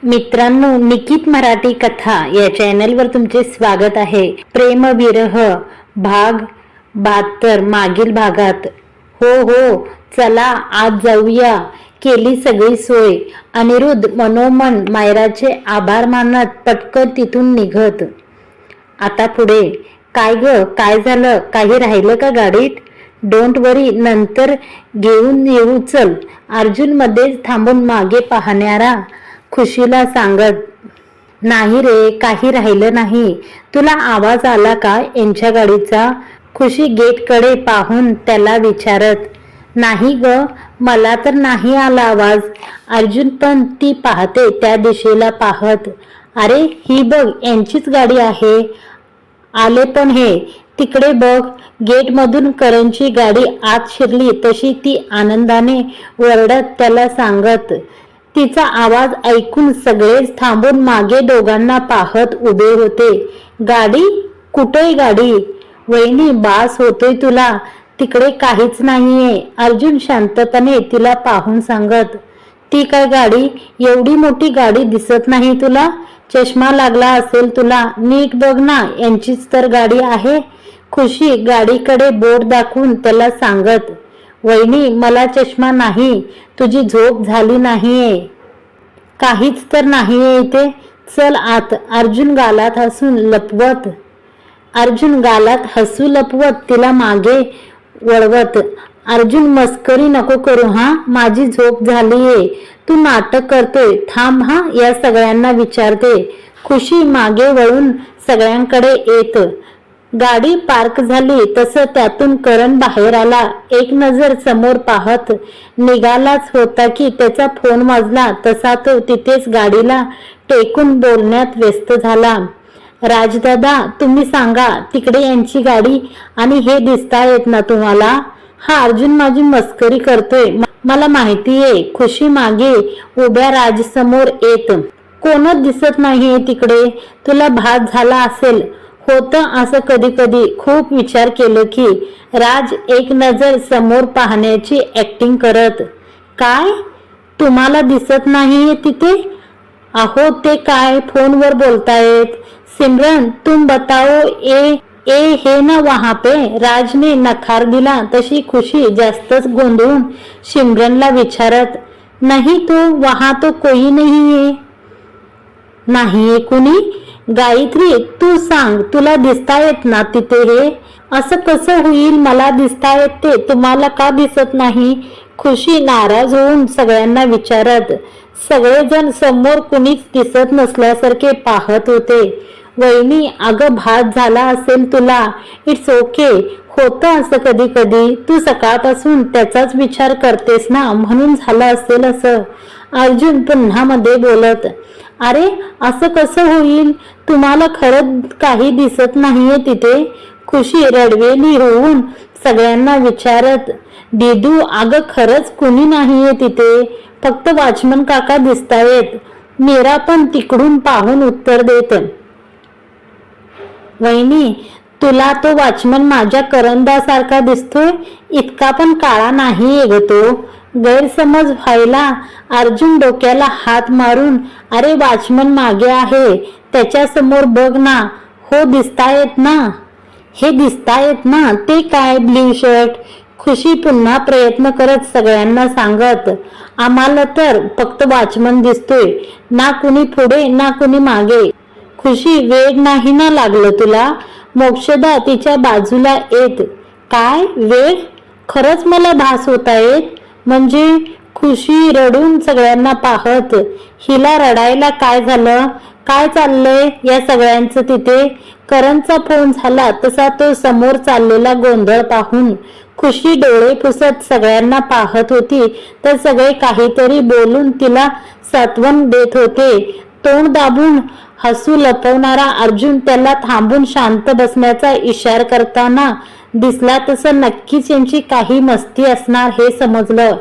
मित्रांनो, निकित मराठी कथा या चॅनलवर तुमचे स्वागत आहे. प्रेम विरह भाग 72 मागील भागात. हो चला आज जाऊया. केली सगळी सोय. अनिरुद्ध मनोमन मायराचे आभार मानत पटकन तिथून निघत. आता पुढे काय ग, काय झालं? काही राहिलं का गाडीत? डोंट वरी, नंतर घेऊन येऊ, चल. अर्जुन मध्येच थांबून मागे पाहणारा खुशीला सांगत. नाही रे, काही राहिलं नाही. तुला आवाज आला का यांच्या गाडीचा? खुशी गेटकडे पाहून त्याला विचारत. नाही ग, मला तर नाही आला आवाज. अर्जुन पण ती पाहते त्या दिशेला पाहत. अरे ही बघ, यांचीच गाडी आहे. आले पण हे, तिकडे बघ. गेटमधून करणची गाडी आत शिरली तशी ती आनंदाने वरडत त्याला सांगत. तिचा आवाज ऐकून सगळेच थांबून मागे दोघांना पाहत उभे होते. गाडी? कुठे गाडी? वहिनी, बास होतोय तुला, तिकडे काहीच नाहीये. अर्जुन शांतपणे तिला पाहून सांगत. ती काय गाडी? एवढी मोठी गाडी दिसत नाही तुला? चष्मा लागला असेल तुला. नीट बघ ना, यांचीच तर गाडी आहे. खुशी गाडीकडे बोट दाखवून त्याला सांगत. वहिनी, मला चष्मा नाही. तुझी झोप झाली नाहीये? काहीच तर नाहीये इथे. चल आत. अर्जुन गालात हसू लपवत तिला मागे वळवत. अर्जुन, मस्करी नको करू हा. माझी झोप झालीये. तू नाटक करतोय. थांब हा, या सगळ्यांना विचारते. खुशी मागे वळून सगळ्यांकडे येत. गाडी पार्क झाली तसं त्यातून करण बाहेर आला. एक नजर समोर पाहत निघालाच होता की त्याचा फोन वाजला. तसा तो तिथेच गाडीला टेकून बोलण्यात व्यस्त झाला. राजदादा, तुम्ही सांगा, तिकडे यांची गाडी आणि हे दिसतायत ना तुम्हाला? हा अर्जुन माझी मस्करी करतोय, मला माहितीये. खुशी मागे उभ्या राजसमोर येत. कोणच दिसत नाहीये तिकडे. तुला भास झाला असेल. होतं असं कधी कधी. खूप विचार केलं की. राज एक नजर समोर पाहण्याची ऍक्टिंग करत. काय? तुम्हाला दिसत नाहीये तिथे? अहो ते काय फोनवर बोलतायत. सिमरन, तुम बताओ, ए हे ना वहां पे? राजने नकार दिला तशी खुशी जास्तच गोंधळून सिमरनला विचारत. नहीं तो वहां तो कोई नहीं है. नाहीये कुणी? गायत्री, तू सांग, तुला दिसतायत ना तिथे हे? असं कसं होईल? मला दिसतायत ते, तुम्हाला का दिसत नाही? खुशी नाराज होऊन सगळ्यांना विचारत. सगळेजण समोर कुणीच दिसत नसल्यासारखे पाहत होते. वहिनी, अगं भास झाला असेल तुला. It's okay. होतं असं कधी कधी. तू सकाळपासून त्याचाच विचार करतेस ना, म्हणून झालं असेल असं. अर्जुन पुन्हा मध्ये बोलत. अरे असं कसं होईल? तुम्हाला खरंच काही दिसत नाहीये तिथे? खुशी रडवेली होऊन सगळ्यांना विचारत. दीदू, अगं खरंच कुणी नाहीये तिथे. फक्त वॉचमन काका दिसतायत. मीरा पण तिकडून पाहून उत्तर देत. वहिनी, तुला तो वॉचमन माझ्या करंदासारखा दिसतोय? इतका पण काळा नाहीये ग तो. गैरसमज व्हायला अर्जुन डोक्याला हात मारून. अरे वॉचमन मागे आहे, त्याच्या समोर बघ ना. हो दिसतायत ना. हे दिसतायत ना. ते काय ब्ल्यू शर्ट? खुशी पुन्हा प्रयत्न करत सगळ्यांना सांगत. आम्हाला तर फक्त वॉचमन दिसतोय. ना कुणी पुढे ना कुणी मागे. खुशी, वेड नाही ना लागलं तुला? मोक्षदा तिच्या बाजूला येत. काय वेड? खरंच मला भास होतायत. म्हणजे? खुशी रडून सगळ्यांना पाहत. हिला रडायला काय झालं? काय चाललंय या सगळ्यांचं तिथे? करणचा फोन झाला तसा तो समोर चाललेला गोंधळ पाहून खुशी डोळे पुसत सगळ्यांना पाहत होती. तर सगळे काहीतरी बोलून तिला सांत्वन देत होते. तोंड दाबून हसू लपवणारा अर्जुन त्याला थांबून शांत बसण्याचा इशारा करताना दिसला. तसं नक्कीच यांची काही मस्ती असणार हे समजलं.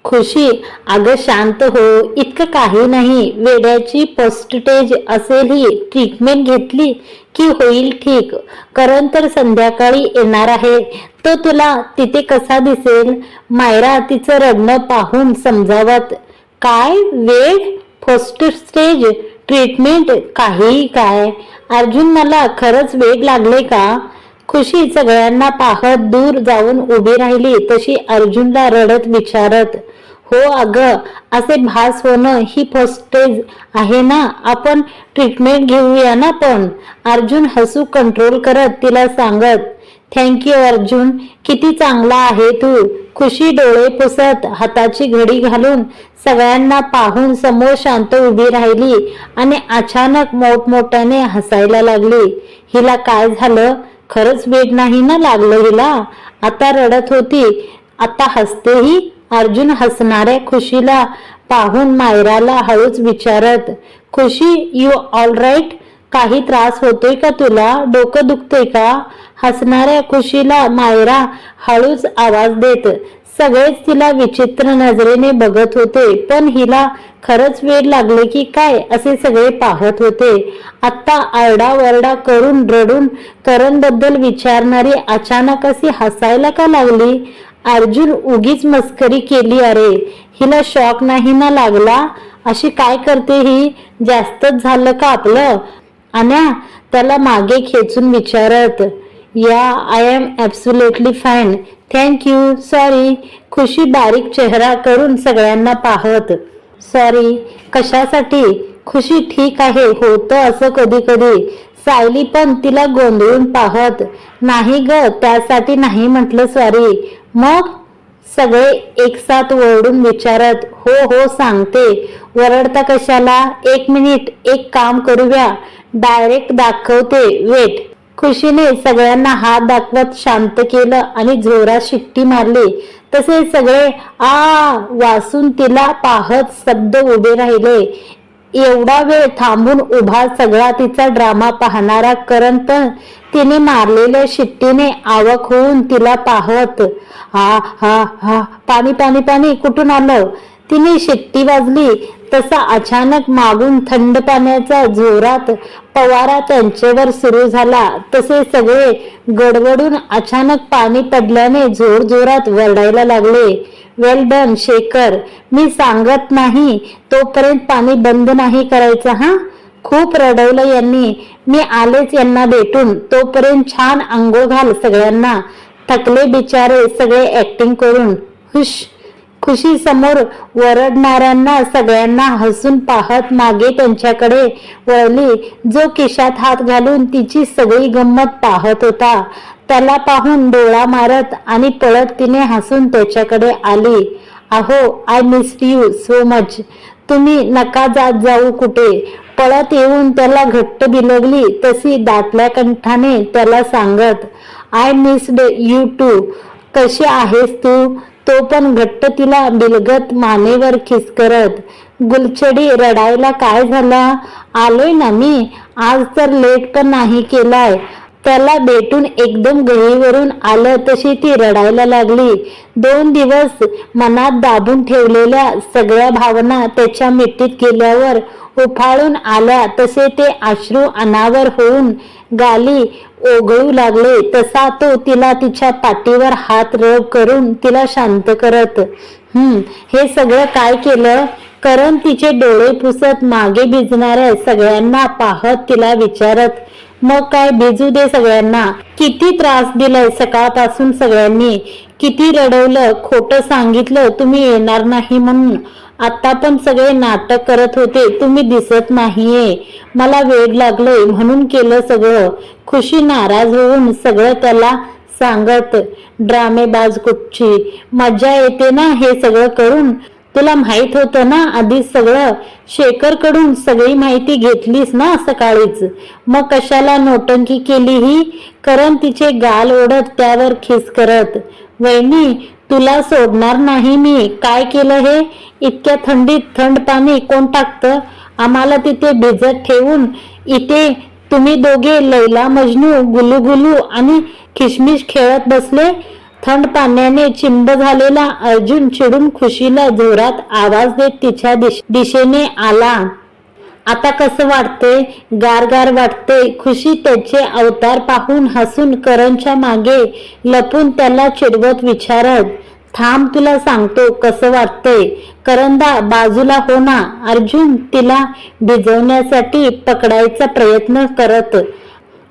खुशी, अगं शांत हो, इतकं काही नाही. वेड्याची पोस्टेज असेल, ही ट्रीटमेंट घेतली की होईल ठीक. करण तर संध्याकाळी येणार आहे. तो तुला तिथे कसा दिसेल? मायरा तिचं रडणं पाहून समजावत. काय वेळ? First stage treatment? काही काय? अर्जुन, मला खरंच वेड लागले का? खुशी सगळ्यांना पाहत दूर जाऊन उभी राहिली, तशी अर्जुनला रडत विचारत, हो अगं, असे भास होणं ही फर्स्ट स्टेज आहे ना, आपण ट्रीटमेंट घेऊया ना पण. अर्जुन हसू कंट्रोल करत तिला सांगत, थँक्यू अर्जुन, किती चांगला आहे तू. खुशी डोळे पुसत हाताची घडी घालून सगळ्यांना पाहून समोर शांत उभी राहिली आणि अचानक मोठमोठ्याने हसायला लागली. हिला काय झालं? खरंच वेड नाही ना लागलं हिला? आता रडत होती, आता हसतेही. अर्जुन हसणाऱ्या खुशीला पाहून मायराला हळूच विचारत, खुशी, यू ऑल राईट? काही त्रास होतोय का तुला? डोकं दुखतंय का? हसणाऱ्या खुशीला मायरा हळूच आवाज देत. सगळेच तिला विचित्र नजरेने बघत होते, पण हिला खरंच वेड लागले की काय असे सगळे पाहत होते. आता आरडाओरडा करून रडून करण बद्दल विचारणारी अचानक अशी हसायला का लागली? अर्जुन, उगीच मस्करी केली अरे. हिला शॉक नाही ना लागला? अशी काय करते ही? जास्तच झालं का आपलं? अण्या त्याला मागे खेचून विचारत, या I am absolutely fine, thank you, sorry. खुशी बारीक चेहरा करून सगळ्यांना पाहत, सॉरी कशासाठी? खुशी, ठीक आहे, होतं असं कधी कधी. सायली पण तिला गोंधळून पाहत, नाही ग, त्यासाठी नाही म्हटलं सॉरी. मग? सगळे एकसाथ ओरडून विचारत, हो हो सांगते, वरडता कशाला? एक मिनिट, एक काम करूया, डायरेक्ट दाखवते, वेट. खुशीने सगळ्यांना हात दाखवत शांत केलं आणि जोरात शिट्टी मारली. तसे सगळे आ वासून तिला पाहत स्तब्ध उभे राहिले. एवढा वेळ थांबून उभा सगळा तिचा ड्रामा पाहणारा करण पण तिने मारलेल्या शिट्टीने आवाक होऊन तिला पाहत, हा हा हा, पाणी पाणी पाणी कुठून आलं? तिने शिट्टी वाजली तसा अचानक मागून थंड पाण्याचा जोरात पवारा त्यांच्यावर सुरू झाला. तसे सगळे गडबडून अचानक पाणी पडल्याने जोरजोरात वरडायला लागले. वेल डन शेखर, मी सांगत नाही तोपर्यंत पाणी बंद नाही करायचं हा. खूप रडवलं यांनी, मी आलेच यांना भेटून, तोपर्यंत छान अंघोळ घाल सगळ्यांना. थकले बिचारे सगळे ऍक्टिंग करून. हुश. खुशी समोर वरडणाऱ्यांना सगळ्यांना हसून पाहत मागे त्यांच्याकडे वळली. जो खिशात हात घालून तिची सगळी गंमत पाहत होता त्याला पाहून डोळा मारत आणि पळत तिने हसून त्याच्याकडे आली. अहो, I missed you so much. तुम्ही नका जात जाऊ कुठे. पळत येऊन त्याला घट्ट बिलगली तशी दाटल्या कंठाने त्याला सांगत, आय मिस्ड यू टू. कशी आहेस तू? तो पण घट्ट तिला बिलगत मानेवर किस करत. गुलछडी, रडायला काय झालं? आलोय ना मी, आज तर लेट पण नाही केलाय. त्याला भेटून एकदम गहीवरून आलं तशी ती रडायला लागली. 2 दिवस मनात दाबून ठेवलेल्या सगळ्या भावना त्याच्या मिठीत गेल्यावर उफाळून आल्या तसे ते अश्रू अनावर होऊन गाली ओघळू लागले. तसा तो तिला तिच्या पाठीवर हात रब करून तिला शांत करत, हे सगळं काय केलं? करण तिचे डोळे पुसत मागे भिजणाऱ्या सगळ्यांना पाहत तिला विचारत, मग काय भिजू दे सगळ्यांना. किती त्रास दिलाय सकाळपासून सगळ्यांनी, किती रडवलं, खोटं सांगितलं तुम्ही येणार नाही म्हणून. आता पण सगळे नाटक करत होते, तुम्ही दिसत नाहीये. मला वेड लागलंय म्हणून केलं सगळं. खुशी नाराज होऊन सगळं त्याला सांगत, ड्रामेबाज कुठची, मजा येते ना हे सगळं करून. तुला माहित होतं ना आधीच सगळं? शेखर कडून सगळी माहिती घेतलीस ना सकाळीच, मग कशाला नोटंकी केली ही? करण तिचे गाल ओढत त्यावर खिस करत, वहिनी तुला सोडणार नाही मी. काय केलं हे? इतक्या थंडीत थंड पाणी कोण टाकतं? आम्हाला तिथे भिजत ठेवून इथे तुम्ही दोघे लैला मजनू गुलू आणि खिशमिश खेळत बसले. थंड पाण्याने चिंब झालेला अर्जुन चिडून खुशीला जोरात आवाज देत तिच्या दिशेने आला. आता कसं वाटतंय? गारगार वाटतंय. खुशी त्याचे अवतार पाहून हसून करणच्या मागे लपून त्याला चिडवत विचारत, थांब तुला सांगतो कसं वाटतंय. करंदा बाजूला हो ना. अर्जुन तिला भिजवण्यासाठी पकडायचा प्रयत्न करत.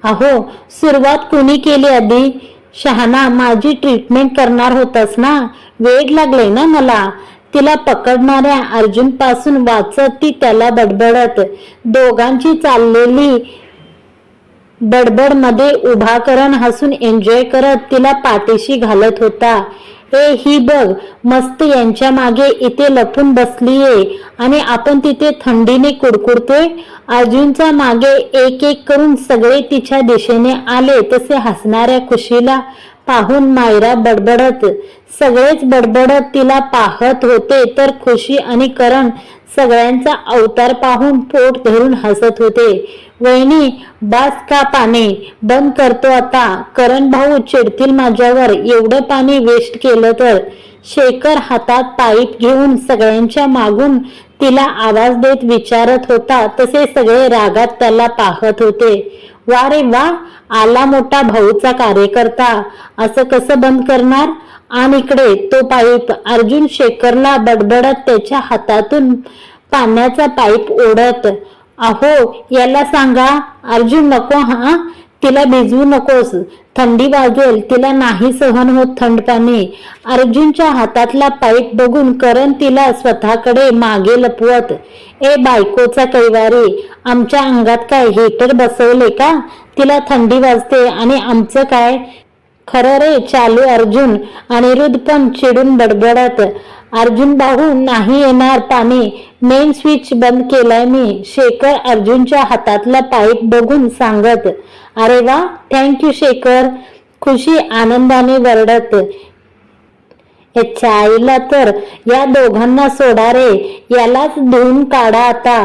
अहो सुरुवात कुणी केली आधी? शहाणा माझी ट्रीटमेंट करणार होतास ना. वेड लागले ना मला. तिला पकडणाऱ्या अर्जुन पासून वाचत ती त्याला बडबडत दोघांची चाललेली बडबड मध्ये उभा करण हसून एन्जॉय करत तिला पाठीशी घालत होता. ए ही बघ मस्त यांच्या मागे इथे लपून बसलीये आणि आपण तिथे थंडीने कुडकुडतोय. अर्जुनच्या मागे एक एक करून सगळे तिच्या दिशेने आले. तसे हसणाऱ्या खुशीला पाहून मायरा बडबडत सगळेच बडबडत तिला पाहत होते तर खुशी आणि करण सगळ्यांचा अवतार पाहून पोट धरून हसत होते. वहिनी बास का पाणी बंद करतो आता. करण भाऊ चिडतील माझ्यावर एवढं पाणी वेस्ट केलं तर. शेखर हातात पाईप घेऊन सगळ्यांच्या मागून तिला आवाज देत विचारत होता. तसे सगळे रागात त्याला पाहत होते. वा रे वा आला मोठा भाऊचा कार्यकर्ता. असं कसं बंद करणार. आणि इकडे तो पाईप. अर्जुन शेखरला बडबडत त्याच्या हातातून पाण्याचा पाईप ओढत. अहो याला सांगा. अर्जुन नको हा. तिला भिजवू नकोस. थंडी वाजेल. तिला नाही सहन होत थंड पाणी. अर्जुनच्या हातातला पाईप बघून करण तिला स्वतःकडे मागे लपवत. ए बायकोचा कैवारी आमच्या अंगात काय हीटर बसवले का. तिला थंडी वाजते आणि आमचं काय. खरं रे चालू अर्जुन. अनिरुद्ध पण चिडून बडबडत. अर्जुन भाऊ नाही येणार पाणी. मेन स्विच बंद केलाय मी. शेखर अर्जुनच्या हातातला पाईप बघून सांगत. अरे वा थँक्यू शेखर. खुशी आनंदाने वरडत. याच्या आईला तर या दोघांना सोडा रे. यालाच धुवून काढा आता.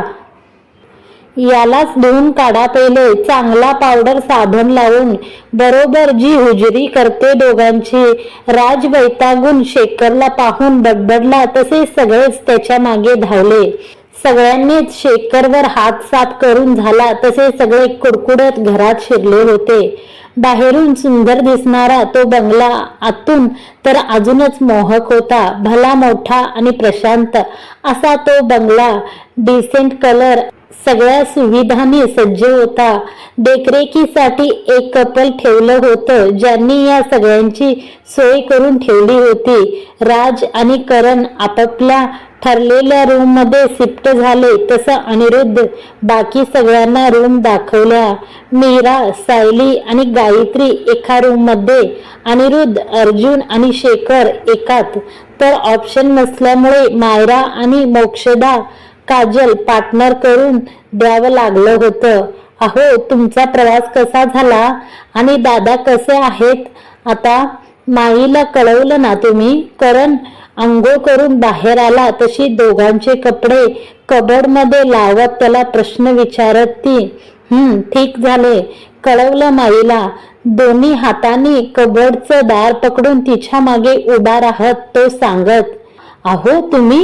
यालाच धुवून काढा पहिले चांगला पावडर साबण लावून. बरोबर जी हुजरी करते दोघांची. राज वैतागून शेखरला पाहून बडबडला. तसे सगळेच त्याच्या मागे धावले. सगळ्यांनीच शेखरवर हात साफ करून झाला तसे सगळे कुडकुडत घरात शिरले होते. बाहेरून सुंदर दिसणारा तो बंगला आतून तर अजूनच मोहक होता. भला मोठा आणि प्रशांत असा तो बंगला. डिसेंट कलर सगळ्या सुविधांनी सज्ज होता. देखरेखीसाठी एक कपल ठेवलं होतं ज्यांनी या सगळ्यांची सोय करून ठेवली होती. राज आणि करण आपापल्या ठरलेल्या रूम मध्ये शिफ्ट झाले. तसं अनिरुद्ध बाकी सगळ्यांना रूम दाखवल्या. मीरा, सायली आणि गायत्री एका रूम मध्ये. अनिरुद्ध, अर्जुन आणि शेखर एकात. तर ऑप्शन नसल्यामुळे मायरा आणि मोक्षदा, काजल पार्टनर करून द्यावं लागलं होतं. अहो तुमचा प्रवास कसा झाला आणि दादा कसे आहेत आता. माईला कळवलं ना तुम्ही. करण अंघोळ करून बाहेर आला तशी दोघांचे कपडे कबर्ड मध्ये लावत त्याला प्रश्न विचारत ती. ठीक झाले. कळवलं माईला. दोन्ही हातांनी कबर्डचं दार पकडून तिच्या मागे उभा राहत तो सांगत. अहो तुम्ही.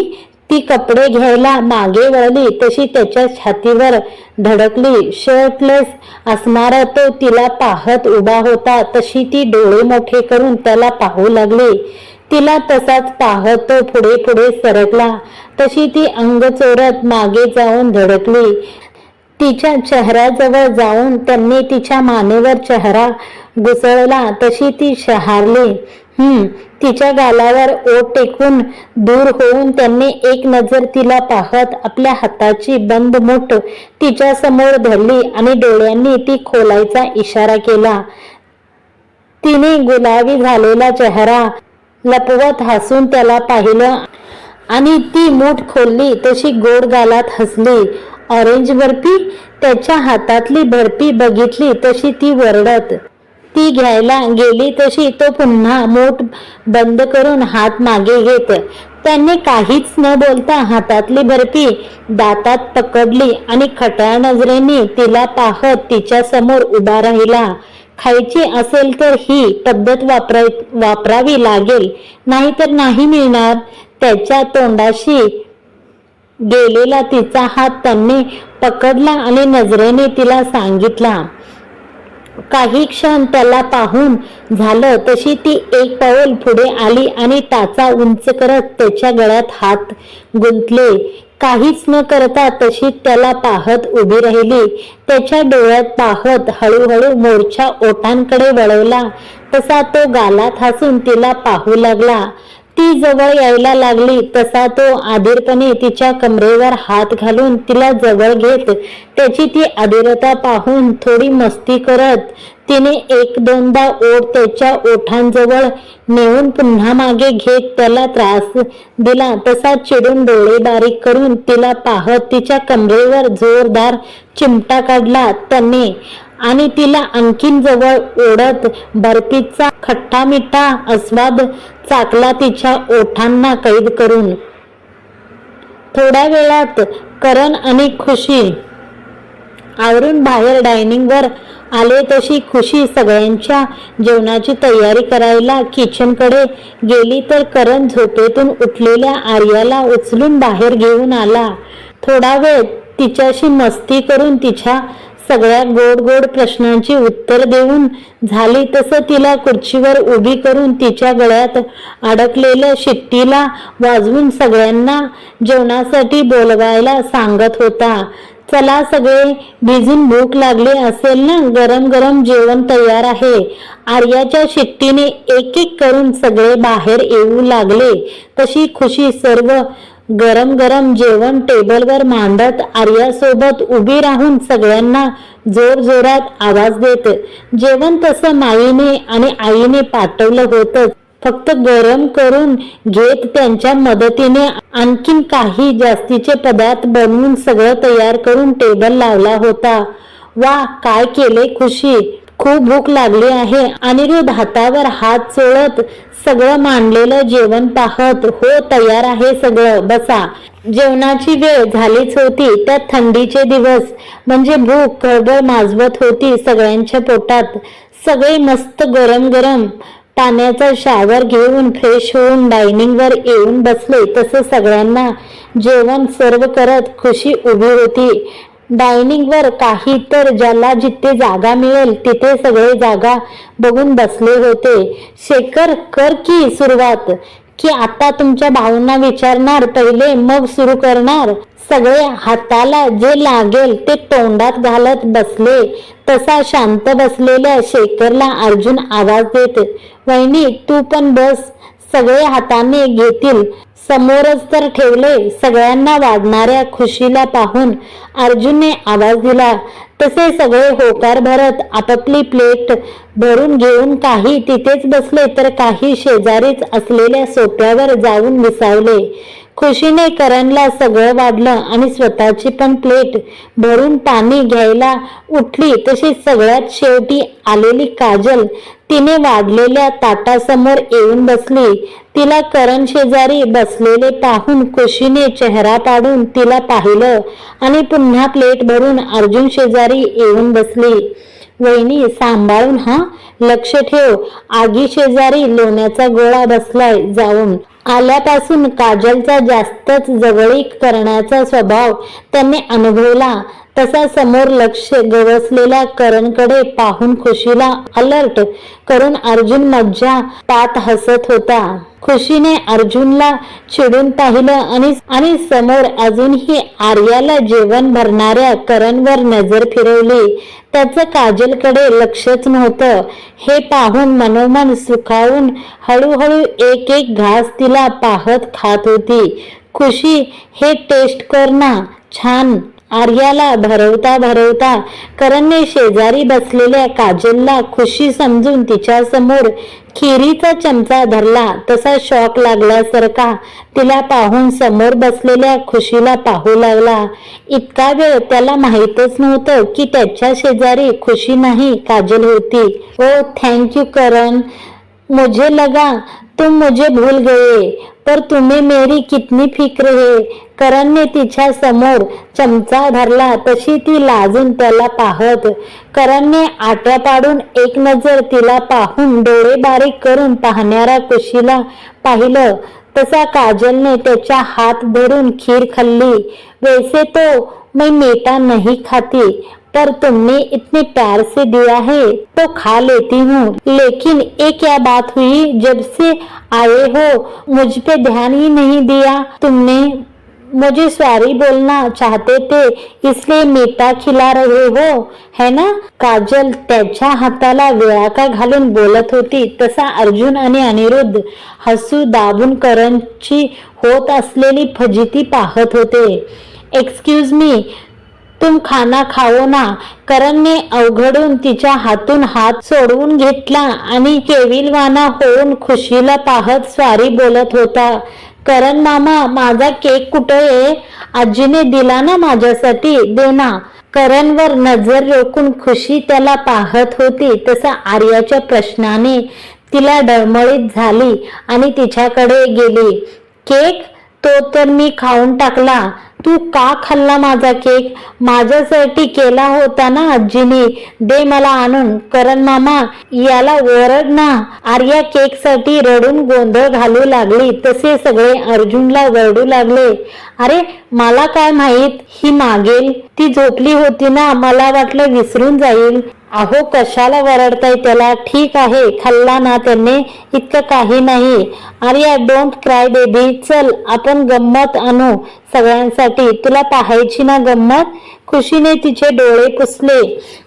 ती कपडे घ्यायला मागे वळली तशी त्याच्या छातीवर धडकली. शर्टलेस असणारा तो तिला पाहत उभा होता तशी ती डोळे मोठे करून त्याला पाहू लागली. तिला तसाच पाहत तो पुढे पुढे सरकला तशी ती अंग चोरत मागे जाऊन धडकली. तिच्या चेहऱ्याजवळ जाऊन त्यांनी तिच्या मानेवर चेहरा घुसळला तशी ती शहारली. तिच्या गालावर ओठ टेकून दूर होऊन त्यांनी एक नजर तिला पाहत आपल्या हाताची बंद मूठ तिच्या समोर धरली आणि डोळ्यांनी ती खोलायचा इशारा केला. तिने गुलाबी झालेला चेहरा लपवत हसून त्याला पाहिलं आणि ती मूठ खोलली तशी गोड गालात हसली. ऑरेंज बर्फी. त्याच्या हातातली बर्फी बघितली तशी ती वरडत ती घ्यायला गेली तशी तो पुन्हा मूठ बंद करून हात मागे घेत त्याने काहीच न बोलता हातातली बर्फी दातात पकडली आणि खट्या नजरेने तिला पाहत तिच्या समोर उभा राहिला. खायची असेल तर ही पद्धत वापरावी लागेल, नाहीतर नाही मिळणार. त्याच्या तोंडाशी गेलेला तिचा हात त्यांनी पकडला आणि नजरेने तिला सांगितला. काही क्षण त्याला पाहून झालं तशी ती एक पाऊल पुढे आली आणि टाचा उंच करत त्याच्या गळ्यात हात गुंतले. काहीच न करता तशी त्याला पाहत उभी राहिली. त्याच्या डोळ्यात पाहत हळूहळू मोर्चा ओठांकडे वळवला तसा तो गालात हसून तिला पाहू लागला. ती जवळ यायला लागली तसा तो आधीरपणे तिच्या कमरेवर हात घालून तिला जवळ घेत त्याची ती अधीरता पाहून थोडी मस्ती करत तिने एक दोनदा ओठ त्याच्या ओठांजवळ नेऊन पुन्हा मागे घेत त्याला त्रास दिला तसा चिडून डोळे बारीक करून तिला पाहत तिच्या कमरेवर जोरदार चिमटा काढला त्याने आणि तिला आणखीन जवळ ओढत बर्फीचा खट्टा मिठा आस्वाद चाकला तिच्या ओठांना कैद करून. थोड्या वेळात करण आणि खुशी आवरून बाहेर डायनिंगवर आले तशी खुशी सगळ्यांच्या जेवणाची तयारी करायला किचनकडे गेली तर करण झोपेतून उठलेल्या आर्याला उचलून बाहेर घेऊन आला. थोडा वेळ तिच्याशी मस्ती करून तिच्या सगळ्या गोड गोड प्रश्नांची उत्तर देऊन झाली तसं तिला खुर्चीवर उभी करून तिच्या गळ्यात अडकलेल्या शिट्टीला वाजवून सगळ्यांना जेवणासाठी बोलवायला सांगत होता. चला सगळे, भिजून भूक लागली असेल ना, गरम गरम जेवण तयार आहे. आर्याच्या शिट्टीने एक एक करून सगळे बाहेर येऊ लागले तशी खुशी सर्व गरम गरम जेवण टेबलवर मांडत आर्यासोबत उभी राहून सगळ्यांना जोर जोरात आवाज देत जेवण तसं माईने आणि आईने पाठवलं होतं, फक्त गरम करून घेत त्यांच्या मदतीने आणखीन काही जास्तीचे पदार्थ बनवून सगळं तयार करून टेबल लावला होता. वा, काय केले खुशी, खूप भूक लागली आहे. अनिरुद्ध हातावर हात चोळत सगळं मांडलेलं जेवण पाहत, हो तयार आहे सगळं, बसा. जेवणाची वेळ झालीच होती. त्यात थंडीचे दिवस म्हणजे भूक खळबळ माजवत होती सगळ्यांच्या पोटात. सगळे मस्त गरम गरम पाण्याचा शावर घेऊन फ्रेश होऊन डायनिंगवर येऊन बसले तसं सगळ्यांना जेवण सर्व करत खुशी उभी होती. डायनिंगवर काही तर ज्याला जिथे जागा मिळेल तिथे सगळे जागा बघून बसले होते. शेखर, कर की सुरुवात, की आता तुमच्या भाऊंना विचारणार पहिले मग सुरू करणार. सगळे हाताला जे लागेल ते तोंडात घालत बसले तसा शांत बसलेल्या शेखरला अर्जुन आवाज देत, वहिनी तू पण बस. सगळे हाताने घेतील, समोरच तर ठेवले. सगळ्यांना वाढणाऱ्या खुशीला पाहून अर्जुनने आवाज दिला तसे सगळे होकार भरत आपापली प्लेट भरून घेऊन काही तिथेच बसले तर काही शेजारीच असलेल्या सोफ्यावर जाऊन विसावले. खुशीने करणला सगळं वाढलं आणि स्वतःची पण प्लेट भरून पाणी घ्यायला उठली तशी सगळ्यात शेवटी आलेली काजल तिने वाढलेल्या ताटासमोर येऊन बसली. तिला करण शेजारी बसलेले पाहून खुशीने चेहरा पाडून तिला पाहिलं आणि पुन्हा प्लेट भरून अर्जुन शेजारी येऊन बसली. वहिनी सांभाळून हा, लक्ष ठेव. आगी शेजारी लोण्याचा गोळा बसलाय. जाऊन आल्यापासून काजलचा जास्तच जवळीक करण्याचा स्वभाव त्याने अनुभवला तसा समोर लक्ष गवसलेल्या करणकडे पाहून खुशीला अलर्ट करून अर्जुन मज्जा पात हसत होता. खुशीने अर्जुनला चिडून पाहिलं आणि समोर अजूनही आर्याला जेवण भरणाऱ्या करणवर नजर फिरवली. त्याचं काजलकडे लक्षच नव्हतं. हे पाहून मनोमन सुखावून हळूहळू एक एक घास तिला पाहत खात होती. खुशी, हे टेस्ट कर ना, छान. आर्याला भरवता भरवता करणने शेजारी बसलेल्या काजलला खुशी समजून तिच्या समोर खिरीचा चमचा धरला तसा शॉक लागल्यासारखा तिला पाहून समोर बसलेल्या खुशीला पाहू लागला. इतका वेळ त्याला माहीतच नव्हतं की त्याच्या शेजारी खुशी नाही काजल होती. ओ थँक यू करण, मुझे लगा तुम मुझे भूल गए, पर तुम्हें मेरी कितनी फिक्र है. करणने तिच्या समोर चमचा धरला तशी ती लाजून त्याला पाहत. करणने आट्या पाडून एक नजर तिला पाहून डोळे बारीक करून पाहणाऱ्या खुशीला पाहिलं तसा काजलने त्याच्या हात धरून खीर खाल्ली. वैसे तो मैं मीठा नहीं खाती, पर तुमने इतने प्यार से दिया है तो खा लेती हूँ, लेकिन ये क्या बात हुई, जब से आए हो मुझ पे ध्यान ही नहीं दिया तुमने। मुझे सॉरी बोलना चाहते थे इसलिए मीठा खिला रहे हो है ना। काजल त्याच्या हाताला विळाका घालून बोलत होती तसा अर्जुन आणि अनिरुद्ध हसू दाबून करणची होत असलेली फजिती पाहत होते। एक्सक्यूज मी, तुम खाना खाओ ना। करणने अवघडून तिच्या हातून हात सोडवून घेतला आणि केविलवाना होऊन खुशीला पाहत स्वारी बोलत होता। करण मामा, माझा केक कुठे आहे? आजीने दिला ना माझ्यासाठी, दे ना। करणवर नजर रोखून खुशी त्याला पाहत होती तसा आर्याच्या प्रश्नाने तिला डळमळीत झाली आणि तिच्याकडे गेली। केक? तो तर मी खाऊन टाकला। तू का खाल्ला माझा केक? माझ्यासाठी केला होता ना आजीने, दे मला आणून। करण मामा, याला ओरड ना। आर्या केकसाठी रडून गोंधळ घालू लागली तसे सगळे अर्जुनला ओरडू लागले। अरे मला काय माहित ही मागेल, ती झोपली होती ना, मला वाटलं विसरून जाईल। अहो कशाला वरडताय त्याला, ठीक आहे खाल्ला ना त्याने, इतकं काही नाही। आर्या डोंट क्राय बेबी, चल आपण गंमत आणू सगळ्यांसाठी, तुला पाहायची ना गंमत। खुशीने तिचे डोळे पुसले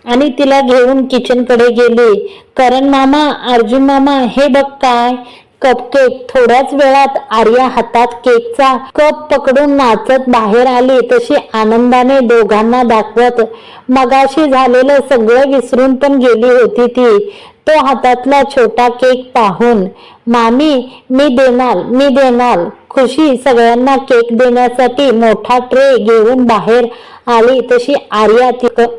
आणि तिला घेऊन किचन कडे गेली। करण मामा, अर्जुन मामा, हे बघ काय कपकेक। थोड्याच वेळात आर्या हातात केकचा कप पकडून नाचत बाहेर आली तशी आनंदाने दोघांना दाखवत मगाशी झालेलं सगळं विसरून पण गेली होती ती। तो हातातला छोटा केक पाहून, मामी मी देणार। खुशी सगळ्यांना केक देण्यासाठी मोठा ट्रे घेऊन बाहेर आली तशी आर्या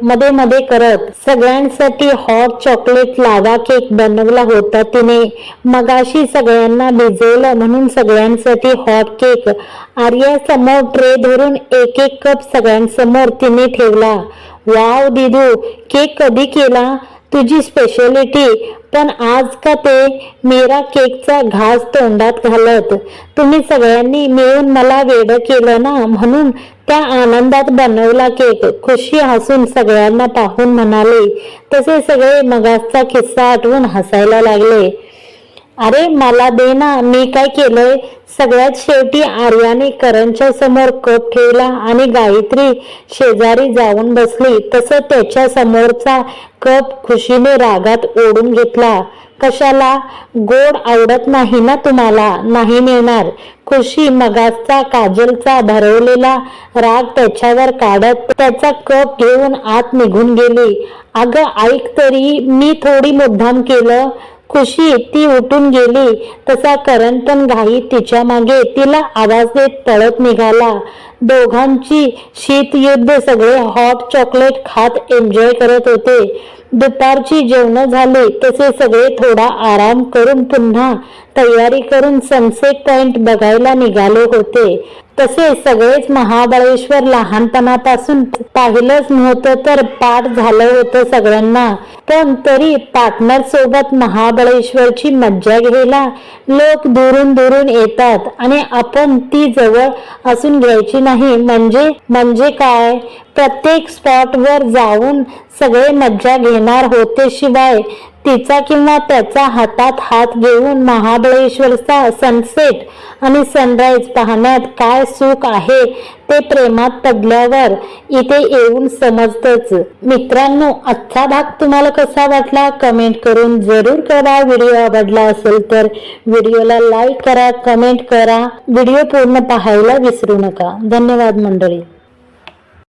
मध्ये मध्ये करत सगळ्यांसाठी हॉट चॉकलेट लावा केक बनवला होता तिने। मगाशी सगळ्यांना भिजवलं म्हणून सगळ्यांसाठी हॉट केक। आर्या समोर ट्रे धरून एक एक कप सगळ्यांसमोर तिने ठेवला। वाव दीदू, केक कधी केला? तुझी स्पेशालिटी, पण आज का ते मेरा केकचा घास तोंडात घालत? तुम्ही सगळ्यांनी मिळून मला वेडं केलं ना, म्हणून त्या आनंदात बनवला केक। खुशी हसून सगळ्यांना पाहून म्हणाली तसे सगळे मगासचा किस्सा आठवून हसायला लागले। अरे मला दे ना, मी काय केलंय? सगळ्यात शेवटी आर्याने करणच्या समोर कप ठेवला आणि गायत्री शेजारी जाऊन बसली तसं त्याच्या समोरचा कप खुशीने रागात ओढून घेतला। कशाला? गोड आवडत नाही ना तुम्हाला, नाही मिळणार। खुशी मगासचा काजलचा भरवलेला राग त्याच्यावर काढत त्याचा कप घेऊन आत निघून गेली। अगं ऐक तरी, मी थोडी मुद्दाम केलं। खुशी ती उठून गेली तसा करण पण घाईत तिच्या मागे तिला आवाज देत पळत निघाला। दोघांची शीतयुद्ध सगळे हॉट चॉकलेट खात एन्जॉय करत होते। दुपारची जेवण झाली तसे सगळे थोडा आराम करून पुन्हा तयारी करून सनसेट पॉइंट बघायला निघाले होते। तसे सगळेच महाबळेश्वर लहानपणापासून पाहिलंच नव्हतं तर पाठ झालं होतं सगळ्यांना, पण तरी पार्टनर सोबत महाबळेश्वरची मज्जा घ्यायला लोक दुरून दुरून येतात आणि आपण ती जवळ असून घ्यायची नाही म्हणजे काय? प्रत्येक स्पॉटवर जाऊन सगळे मज्जा घेणार होते, शिवाय तिचा किंवा त्याचा हातात हात घेऊन महाबळेश्वरचा सनसेट आणि सनराईज पाहण्यात काय सुख आहे ते प्रेमात पडल्यावर इथे येऊन समजतच। मित्रांनो, आजचा भाग तुम्हाला कसा वाटला कमेंट करून जरूर करा। व्हिडिओ आवडला असेल तर व्हिडिओला लाईक करा, कमेंट करा, व्हिडिओ पूर्ण पाहायला विसरू नका। धन्यवाद मंडळी।